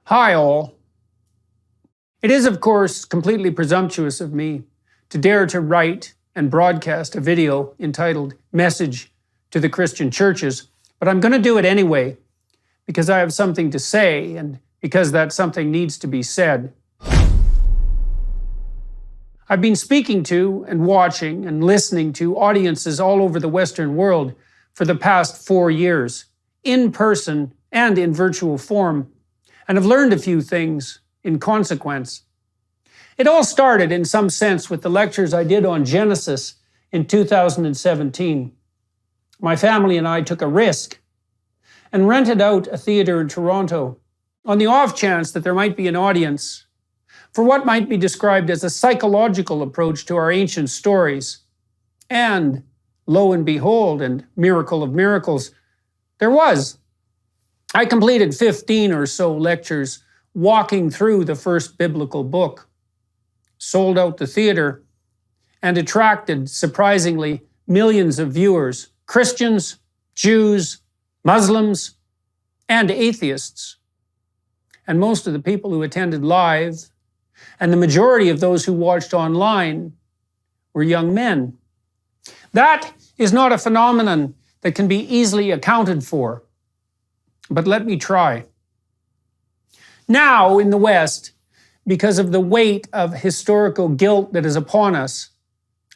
Hi all. It is, of course, completely presumptuous of me to dare to write and broadcast a video entitled Message to the Christian Churches, but I'm going to do it anyway because I have something to say and because that something needs to be said. I've been speaking to and watching and listening to audiences all over the Western world for the past 4 years, in person and in virtual form, and have learned a few things in consequence. It all started in some sense with the lectures I did on Genesis in 2017. My family and I took a risk and rented out a theater in Toronto on the off chance that there might be an audience for what might be described as a psychological approach to our ancient stories. And lo and behold, and miracle of miracles, there was. I completed 15 or so lectures walking through the first biblical book, sold out the theater, and attracted, surprisingly, millions of viewers, Christians, Jews, Muslims, and atheists. And most of the people who attended live, and the majority of those who watched online, were young men. That is not a phenomenon that can be easily accounted for. But let me try. Now, in the West, because of the weight of historical guilt that is upon us,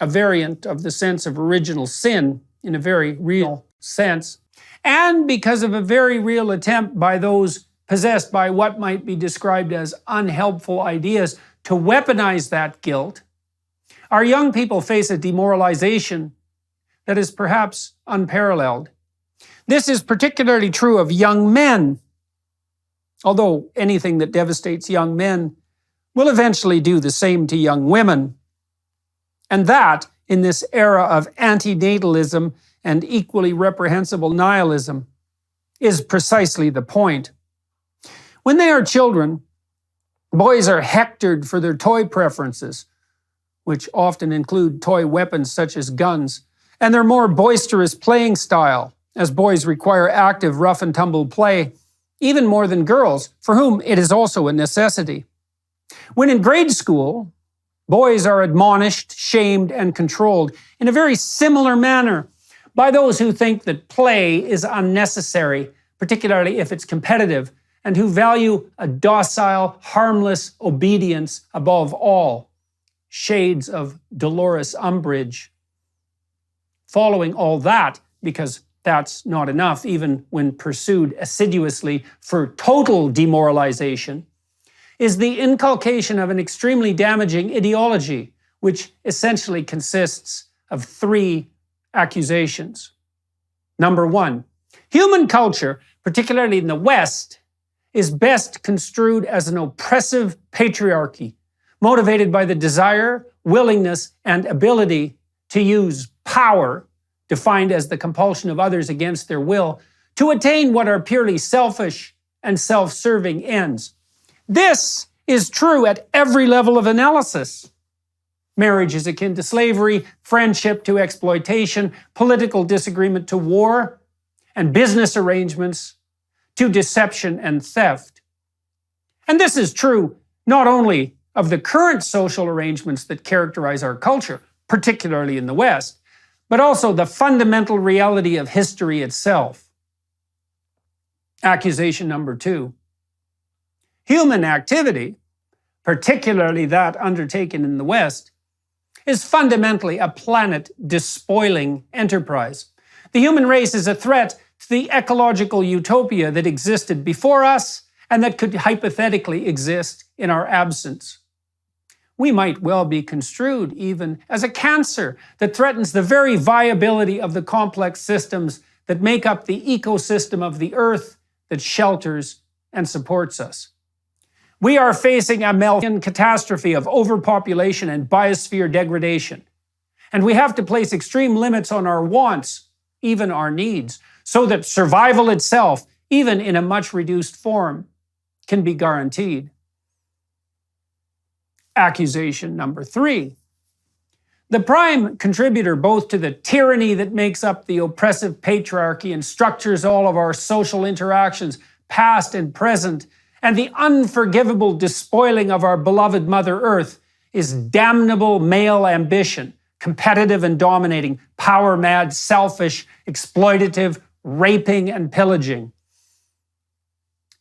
a variant of the sense of original sin in a very real sense, and because of a very real attempt by those possessed by what might be described as unhelpful ideas to weaponize that guilt, our young people face a demoralization that is perhaps unparalleled. This is particularly true of young men, although anything that devastates young men will eventually do the same to young women. And that, in this era of antinatalism and equally reprehensible nihilism, is precisely the point. When they are children, boys are hectored for their toy preferences, which often include toy weapons such as guns, and their more boisterous playing style, as boys require active rough and tumble play, even more than girls, for whom it is also a necessity. When in grade school, boys are admonished, shamed, and controlled in a very similar manner by those who think that play is unnecessary, particularly if it's competitive, and who value a docile, harmless obedience above all. Shades of Dolores Umbridge. Following all that, because that's not enough, even when pursued assiduously for total demoralization, is the inculcation of an extremely damaging ideology, which essentially consists of 3 accusations. Number 1, human culture, particularly in the West, is best construed as an oppressive patriarchy, motivated by the desire, willingness, and ability to use power, defined as the compulsion of others against their will, to attain what are purely selfish and self-serving ends. This is true at every level of analysis. Marriage is akin to slavery, friendship to exploitation, political disagreement to war, and business arrangements to deception and theft. And this is true not only of the current social arrangements that characterize our culture, particularly in the West, but also the fundamental reality of history itself. Accusation number 2. Human activity, particularly that undertaken in the West, is fundamentally a planet-despoiling enterprise. The human race is a threat to the ecological utopia that existed before us and that could hypothetically exist in our absence. We might well be construed even as a cancer that threatens the very viability of the complex systems that make up the ecosystem of the earth that shelters and supports us. We are facing a Malthusian catastrophe of overpopulation and biosphere degradation. And we have to place extreme limits on our wants, even our needs, so that survival itself, even in a much reduced form, can be guaranteed. Accusation number 3. The prime contributor both to the tyranny that makes up the oppressive patriarchy and structures all of our social interactions, past and present, And the unforgivable despoiling of our beloved Mother Earth is damnable male ambition, competitive and dominating, power-mad, selfish, exploitative, raping and pillaging.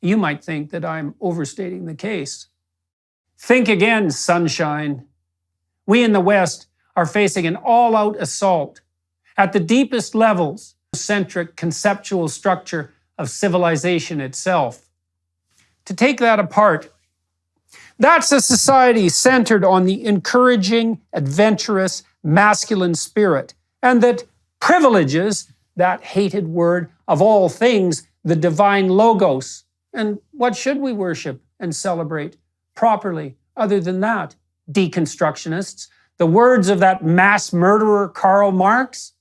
You might think that I'm overstating the case. Think again, sunshine. We in the West are facing an all-out assault at the deepest levels, centric conceptual structure of civilization itself. To take that apart, that's a society centered on the encouraging, adventurous, masculine spirit, and that privileges that hated word of all things, the divine logos. And what should we worship and celebrate properly other than that? Deconstructionists, the words of that mass murderer Karl Marx?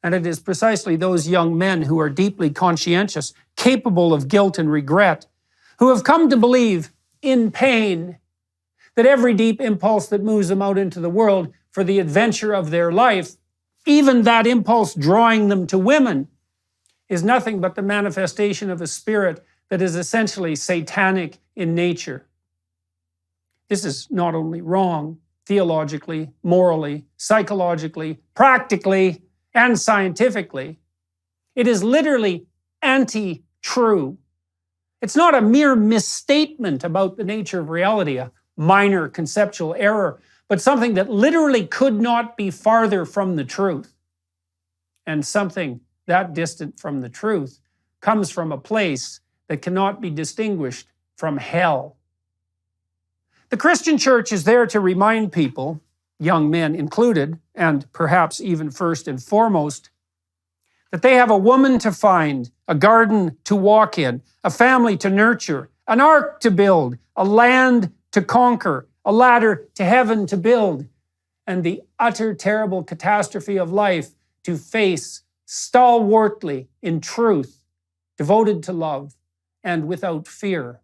And it is precisely those young men who are deeply conscientious, capable of guilt and regret, who have come to believe in pain that every deep impulse that moves them out into the world for the adventure of their life, even that impulse drawing them to women, is nothing but the manifestation of a spirit that is essentially satanic in nature. This is not only wrong theologically, morally, psychologically, practically, and scientifically. It is literally anti-true. It's not a mere misstatement about the nature of reality, a minor conceptual error, but something that literally could not be farther from the truth. And something that distant from the truth comes from a place that cannot be distinguished from hell. The Christian church is there to remind people, young men included, and perhaps even first and foremost, that they have a woman to find, a garden to walk in, a family to nurture, an ark to build, a land to conquer, a ladder to heaven to build, and the utter terrible catastrophe of life to face stalwartly in truth, devoted to love, and without fear.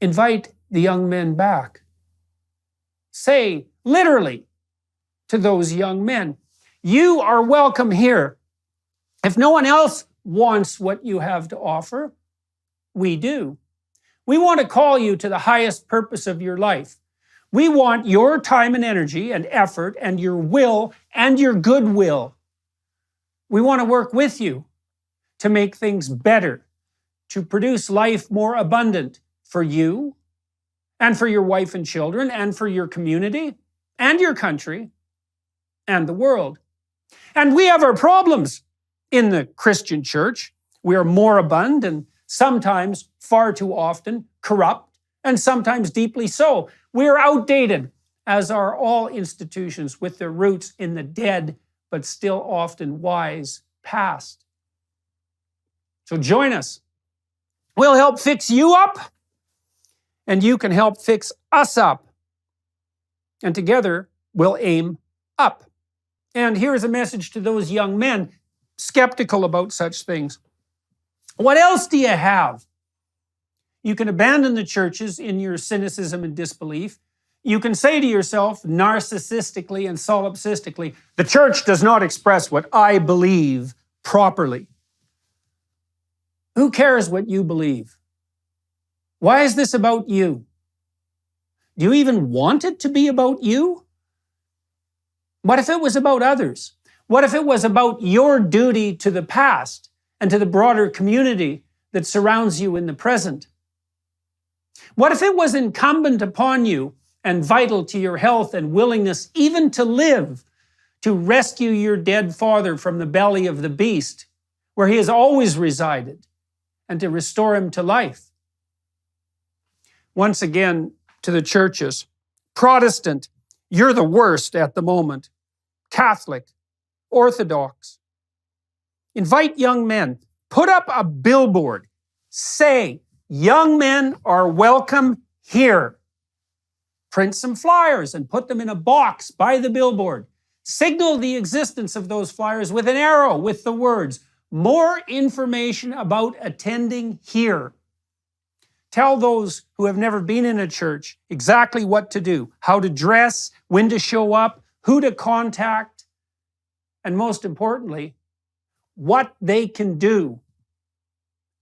Invite the young men back. Say, literally, to those young men, you are welcome here. If no one else wants what you have to offer, we do. We want to call you to the highest purpose of your life. We want your time and energy and effort and your will and your goodwill. We want to work with you to make things better, to produce life more abundant for you and for your wife and children and for your community and your country and the world. And we have our problems in the Christian church. We are moribund and sometimes, far too often, corrupt, and sometimes deeply so. We are outdated, as are all institutions with their roots in the dead, but still often wise past. So join us. We'll help fix you up, and you can help fix us up. And together, we'll aim up. And here's a message to those young men skeptical about such things. What else do you have? You can abandon the churches in your cynicism and disbelief. You can say to yourself, narcissistically and solipsistically, the church does not express what I believe properly. Who cares what you believe? Why is this about you? Do you even want it to be about you? What if it was about others? What if it was about your duty to the past and to the broader community that surrounds you in the present? What if it was incumbent upon you and vital to your health and willingness even to live, to rescue your dead father from the belly of the beast, where he has always resided, and to restore him to life? Once again, to the churches, Protestant, you're the worst at the moment. Catholic, Orthodox. Invite young men. Put up a billboard. Say, young men are welcome here. Print some flyers and put them in a box by the billboard. Signal the existence of those flyers with an arrow with the words, more information about attending here. Tell those who have never been in a church exactly what to do, how to dress, when to show up, who to contact, and most importantly, what they can do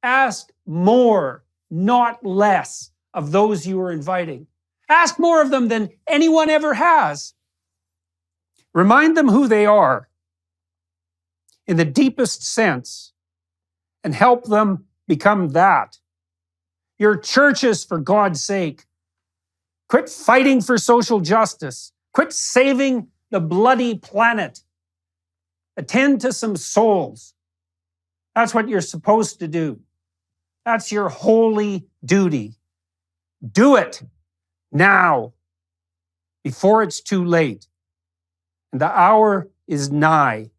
Ask more, not less, of those you are inviting. Ask more of them than anyone ever has. Remind them who they are in the deepest sense and help them become that. Your churches, for God's sake. Quit fighting for social justice. Quit saving the bloody planet. Attend to some souls. That's what you're supposed to do. That's your holy duty. Do it now, before it's too late. And the hour is nigh.